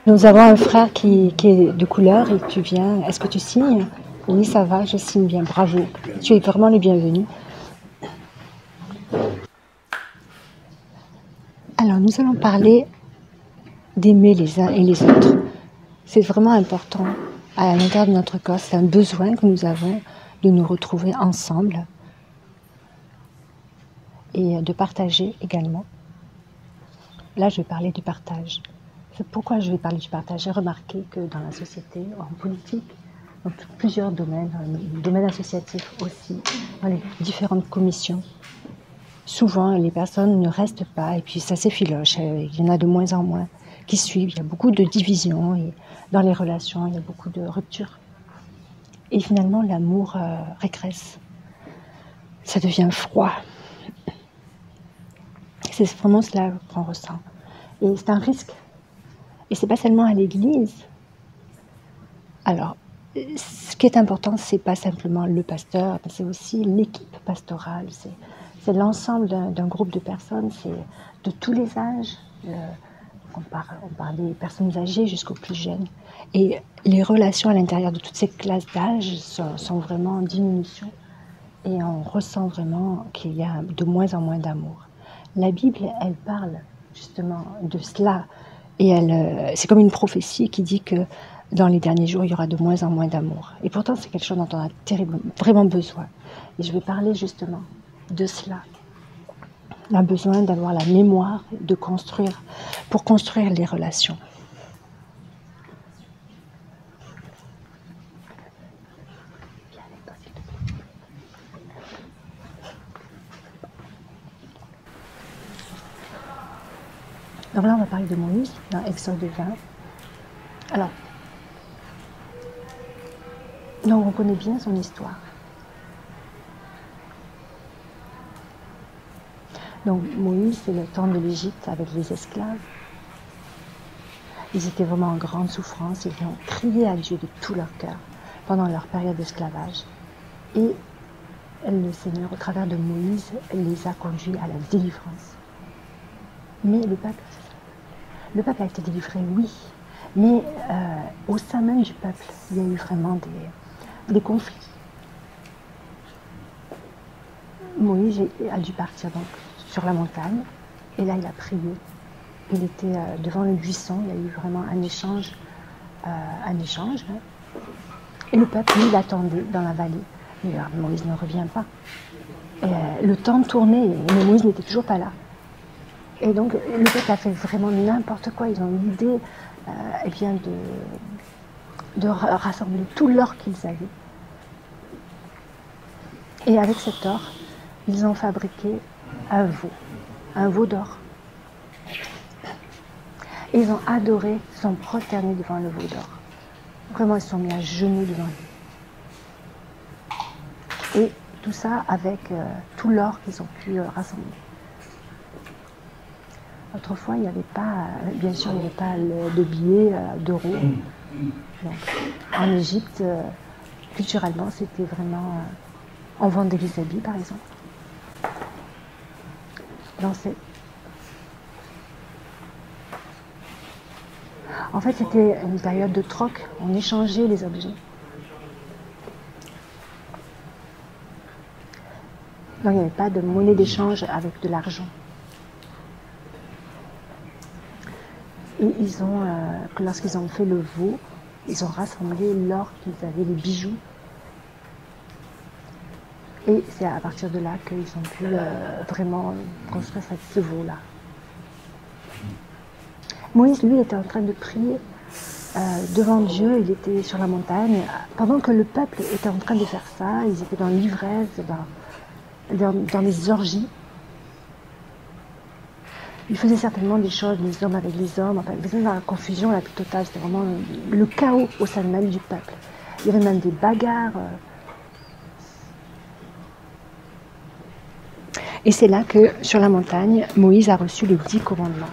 Nous avons un frère qui est de couleur et tu viens. Est-ce que tu signes? Oui, ça va, je signe bien. Bravo. Tu es vraiment le bienvenu. Alors, nous allons parler d'aimer les uns et les autres. C'est vraiment important à l'intérieur de notre corps. C'est un besoin que nous avons de nous retrouver ensemble et de partager également. Là, je vais parler du partage. Pourquoi je vais parler du partage? J'ai remarqué que dans la société, en politique, dans plusieurs domaines, dans le domaine associatif aussi, dans les différentes commissions, souvent les personnes ne restent pas et puis ça s'effiloche. Il y en a de moins en moins qui suivent. Il y a beaucoup de divisions et dans les relations, il y a beaucoup de ruptures. Et finalement, l'amour régresse. Ça devient froid. C'est vraiment cela qu'on ressent. Et c'est un risque. Et c'est pas seulement à l'église. Alors, ce qui est important, c'est pas simplement le pasteur, c'est aussi l'équipe pastorale. C'est l'ensemble d'un groupe de personnes, c'est de tous les âges. On parle des personnes âgées jusqu'aux plus jeunes. Et les relations à l'intérieur de toutes ces classes d'âge sont vraiment en diminution. Et on ressent vraiment qu'il y a de moins en moins d'amour. La Bible, elle parle justement de cela. Et c'est comme une prophétie qui dit que dans les derniers jours, il y aura de moins en moins d'amour. Et pourtant, c'est quelque chose dont on a vraiment besoin. Et je vais parler justement de cela. On a besoin d'avoir la mémoire, pour construire les relations. Donc là, on va parler de Moïse dans Exode 20. Alors, donc on connaît bien son histoire. Donc Moïse, c'est le temps de l'Égypte avec les esclaves. Ils étaient vraiment en grande souffrance. Ils ont crié à Dieu de tout leur cœur pendant leur période d'esclavage. Et le Seigneur, au travers de Moïse, les a conduits à la délivrance. Mais le peuple a été délivré, oui. Mais au sein même du peuple, il y a eu vraiment des conflits. Moïse a dû partir donc sur la montagne, et là il a prié. Il était devant le buisson, il y a eu vraiment un échange. Et le peuple, lui, l'attendait dans la vallée. Mais Moïse ne revient pas. Et, le temps tournait, mais Moïse n'était toujours pas là. Et donc le peuple a fait vraiment n'importe quoi. Ils ont eu l'idée de rassembler tout l'or qu'ils avaient. Et avec cet or, ils ont fabriqué un veau d'or. Et ils ont adoré, ils sont prosternés devant le veau d'or. Vraiment, ils se sont mis à genoux devant lui. Et tout ça avec tout l'or qu'ils ont pu rassembler. Autrefois, il n'y avait pas, bien sûr, il n'y avait pas de billets d'euros. Donc, en Égypte, culturellement, c'était vraiment... on vendait les habits, par exemple. En fait, c'était une période de troc. On échangeait les objets. Donc, il n'y avait pas de monnaie d'échange avec de l'argent. Et lorsqu'ils ont fait le veau, ils ont rassemblé l'or qu'ils avaient, les bijoux. Et c'est à partir de là qu'ils ont pu vraiment construire ce veau-là. Moïse, lui, était en train de prier devant Dieu. Il était sur la montagne. Pendant que le peuple était en train de faire ça, ils étaient dans l'ivresse, dans les orgies. Ils faisaient certainement des choses, les hommes avec les hommes, enfin, ils étaient dans la confusion la plus totale. C'était vraiment le chaos au sein même du peuple. Il y avait même des bagarres. Et c'est là que, sur la montagne, Moïse a reçu les 10 commandements.